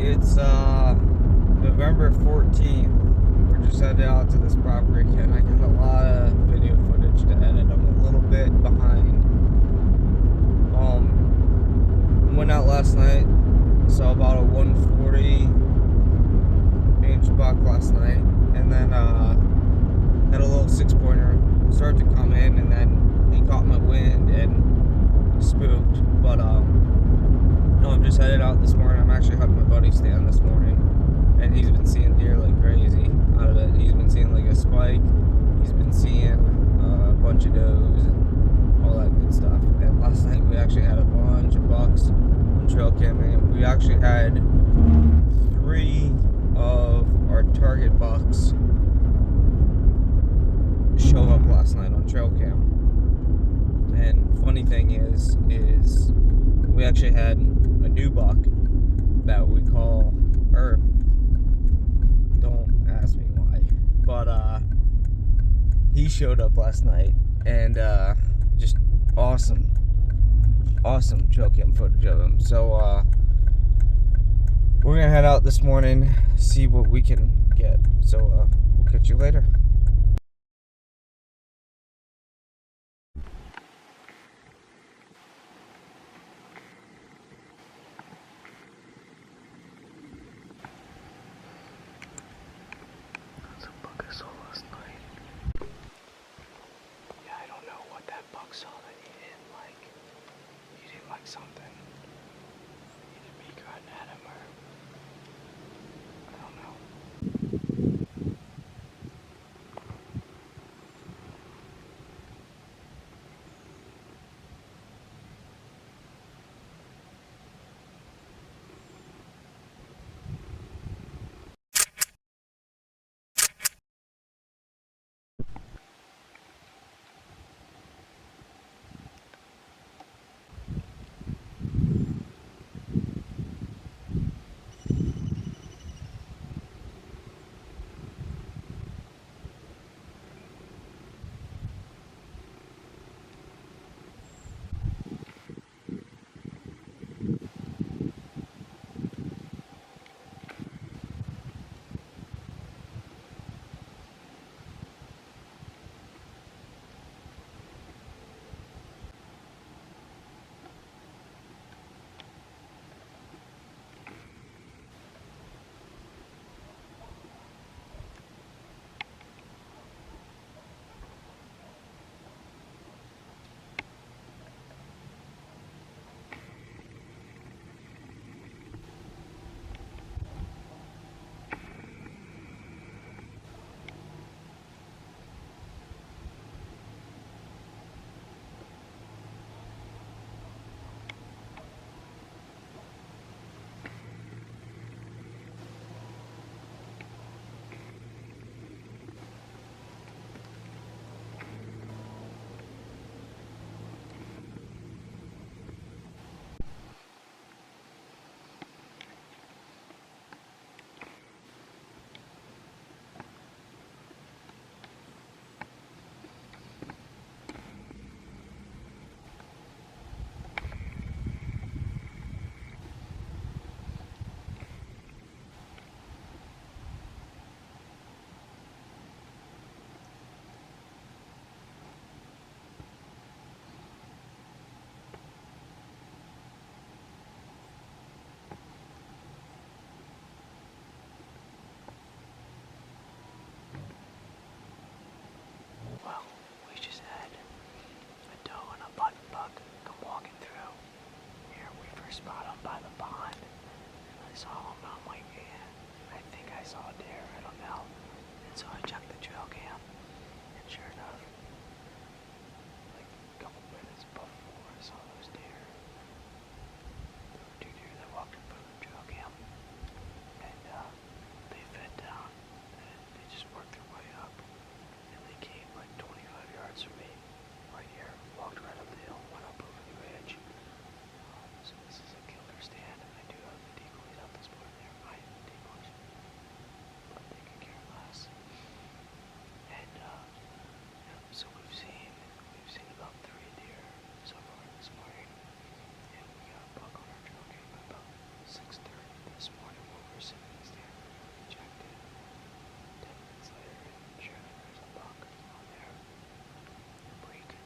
It's November 14th. We're just headed out to this property and I got a lot of video footage to edit. I'm a little bit behind. Went out last night, saw about a 140 inch buck last night, and then had a little 6-pointer start to come in, and then he caught my wind and spooked. But no, I'm just headed out this morning. I'm actually helping my buddy stand this morning, and he's been seeing deer like crazy out of it. He's been seeing like a spike. He's been seeing a bunch of does and all that good stuff. And last night we actually had a bunch of bucks on trail camming. We actually had 3 of our target bucks show up last night on trail cam. And funny thing is we actually had a new buck that we call Herb. Don't ask me why, but he showed up last night, and just awesome trail cam footage of him. So we're gonna head out this morning, see what we can get. So we'll catch you later. That's a buck I saw last night. Yeah, I don't know what that buck saw that he didn't like. He didn't like something. Either me grunting at him or I don't know.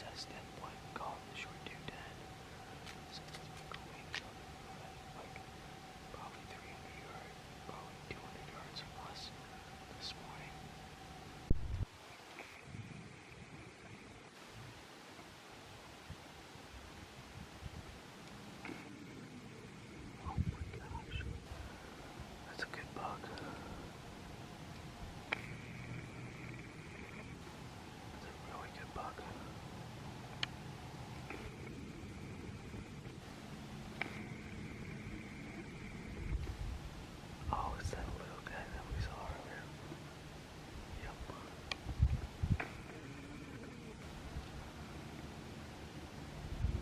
says 10 point call the short 210. So it's going like probably 300 yards, probably 200 yards from us this morning. Oh my gosh. That's a good bug. That's a really good bug. Oh, it's that little guy that we saw earlier. Yep.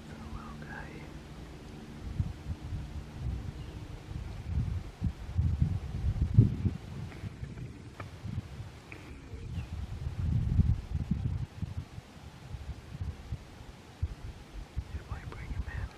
It's a little guy. You might bring him in.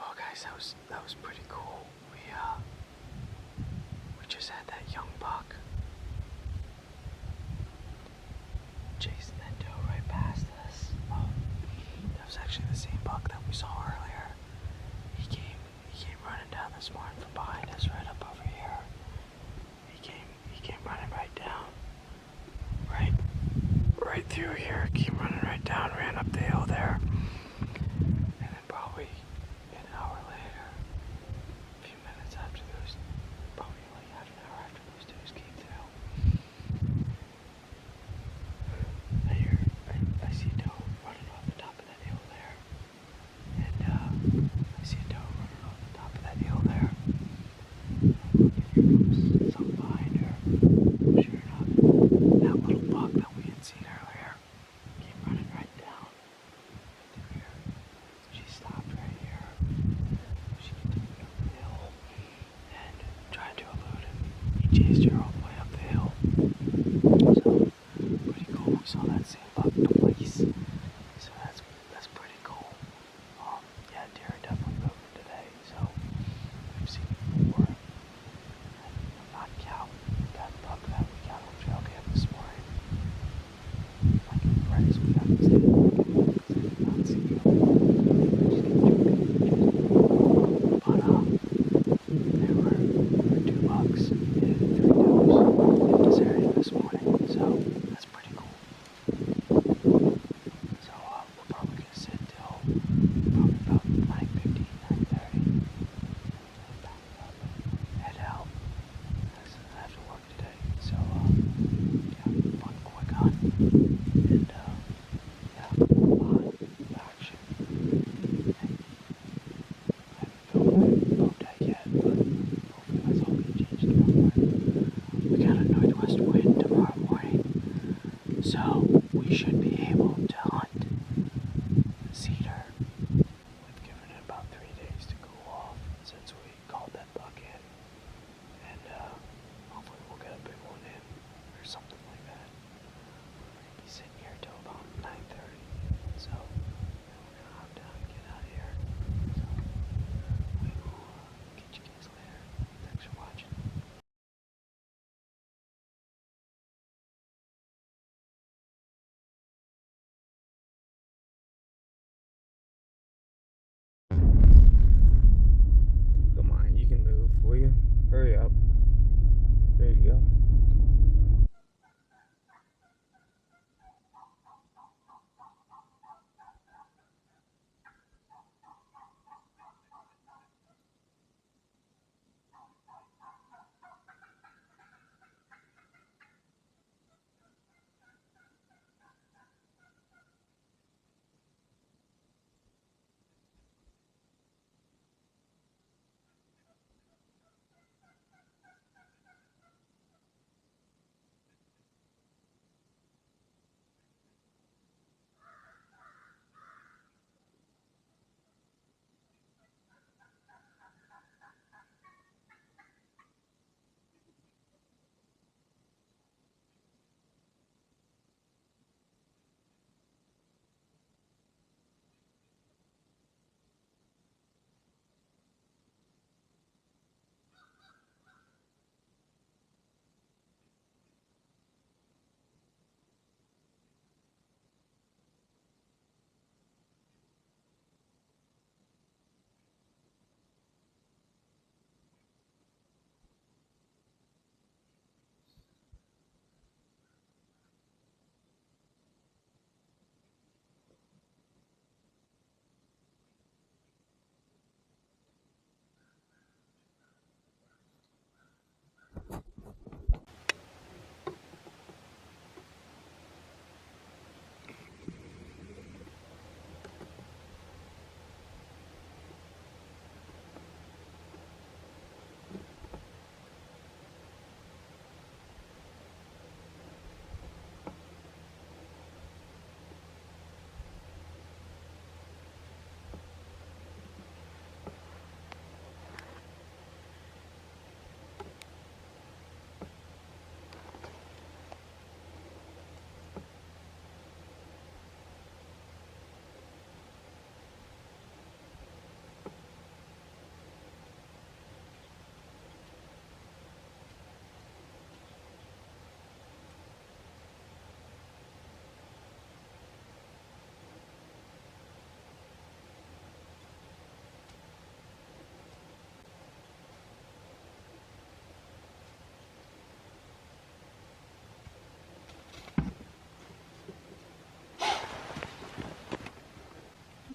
Oh guys, that was pretty cool. We just had that young buck chasing that doe right past us. That was actually the same buck that we saw earlier. He came running down this morning from behind us, right up over here. He came running right down, right through here. Came running right down, ran up the hill there, and then probably an hour later, a few minutes after those, probably like half an hour after those does came through, I see a doe running off the top of that hill there, and I see a doe running off the top of that hill there. And here comes something behind her. Sure enough, that little buck that we had seen earlier came running right down through here. She stopped right here. She continued up the hill and tried to elude him. He chased her all the way up the hill. So pretty cool. We saw that same buck twice. So that's pretty cool. Yeah, deer are definitely moving today. So we've seen it before. And not count that buck that we got on trail cam this morning. Like right as we got this day, because I did not see him. But there were 2 bucks and 3 does in this area this morning, so that's pretty cool. So we're probably gonna sit till probably about 9:15, 9:30, and back up and head out. I have to work today, so yeah, fun quick hunt, and yeah, a lot of action. I haven't filmed boat day yet, but hopefully that's all gonna change tomorrow morning. We got a northwest wind tomorrow morning, so we should be able to hunt cedar. We've given it about 3 days to cool off since we called that buck in, and hopefully we'll get a big one in or something like that. We're gonna be sitting here till about 9:30, so then we're gonna hop down and get out of here. So we will catch you guys later. Thanks for watching.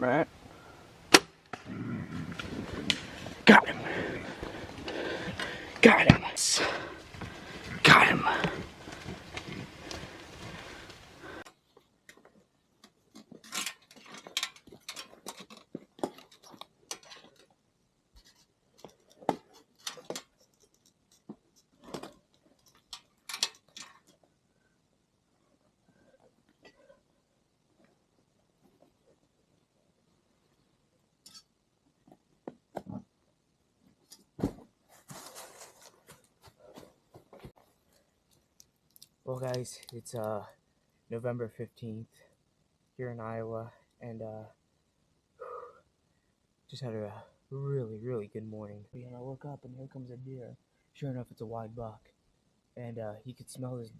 Right. Got him. Got him. Got him. Well, guys, it's November 15th here in Iowa, and just had a really good morning. And I look up, and here comes a deer. Sure enough, it's a wide buck, and he could smell this.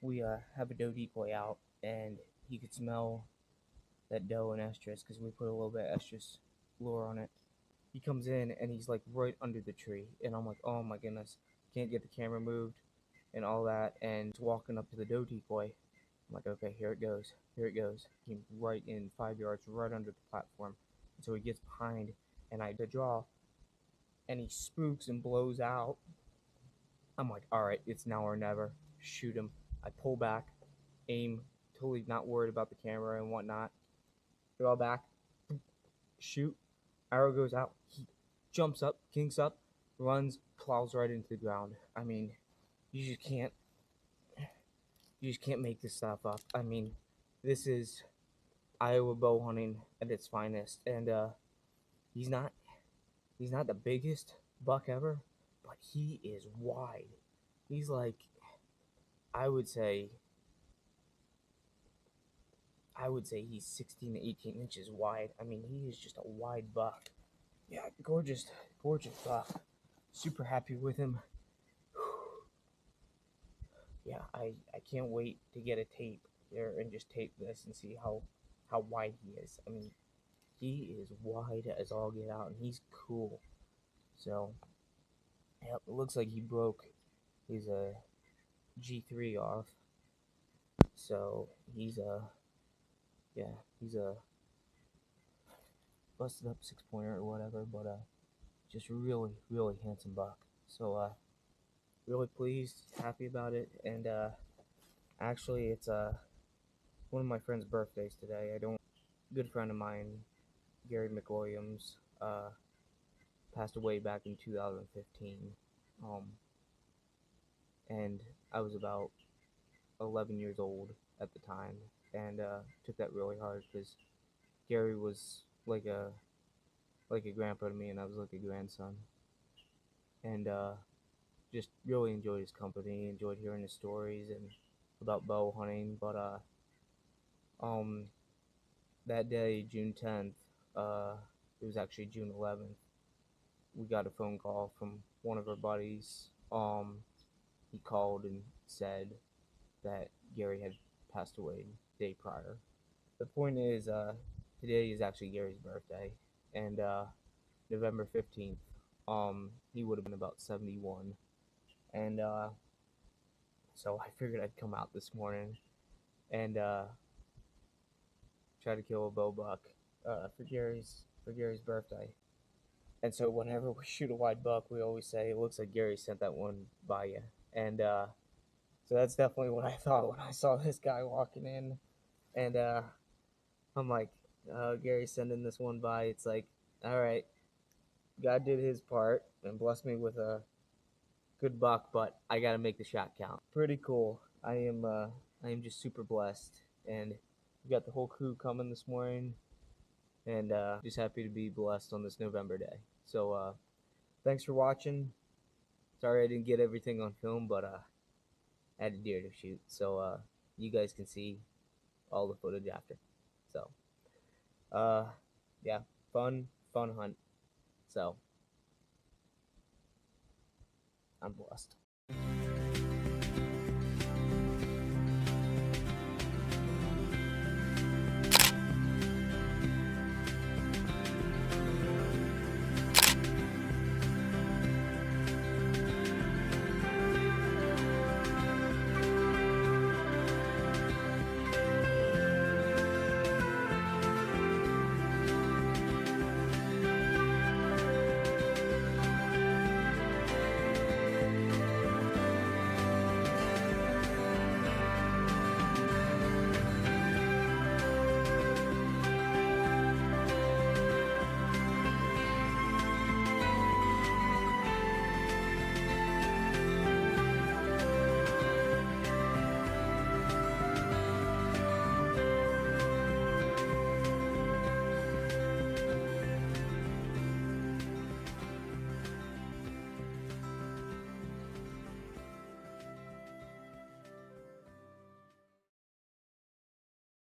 We have a doe decoy out, and he could smell that doe and estrus because we put a little bit of estrus lure on it. He comes in, and he's like right under the tree, and I'm like, oh my goodness, can't get the camera moved and all that, and walking up to the doe decoy. I'm like, okay, here it goes. Here it goes. Came right in 5 yards, right under the platform. And so he gets behind, and I draw, and he spooks and blows out. I'm like, all right, it's now or never. Shoot him. I pull back, aim, totally not worried about the camera and whatnot. Draw back, shoot. Arrow goes out. He jumps up, kinks up, runs, plows right into the ground. I mean, you just can't make this stuff up. I mean, this is Iowa bow hunting at its finest, and he's not the biggest buck ever, but he is wide. He's like, I would say he's 16 to 18 inches wide. I mean, he is just a wide buck. Yeah, gorgeous buck. Super happy with him. Yeah, I can't wait to get a tape there and just tape this and see how wide he is. I mean, he is wide as all get out, and he's cool. So, yeah, it looks like he broke his G3 off. So he's a busted up 6-pointer or whatever, but just really handsome buck. So really pleased, happy about it, and actually it's one of my friend's birthdays today. Good friend of mine, Gary McWilliams, passed away back in 2015, and I was about 11 years old at the time, and took that really hard because Gary was like a grandpa to me, and I was like a grandson, and just really enjoyed his company, enjoyed hearing his stories and about bow hunting. But that day, June 10th, it was actually June 11th. We got a phone call from one of our buddies. He called and said that Gary had passed away the day prior. The point is, today is actually Gary's birthday, and November 15th, he would have been about 71, and so I figured I'd come out this morning and try to kill a bow buck for Gary's birthday. And so whenever we shoot a wide buck, we always say it looks like Gary sent that one by you, and so that's definitely what I thought when I saw this guy walking in, and I'm like, Gary's sending this one by. It's like, all right, God did his part and blessed me with a good buck, but I gotta make the shot count. Pretty cool. I am just super blessed, and we got the whole crew coming this morning, and just happy to be blessed on this November day. So thanks for watching. Sorry I didn't get everything on film, but I had a deer to shoot, so you guys can see all the footage after. So yeah, fun hunt. So I'm blessed.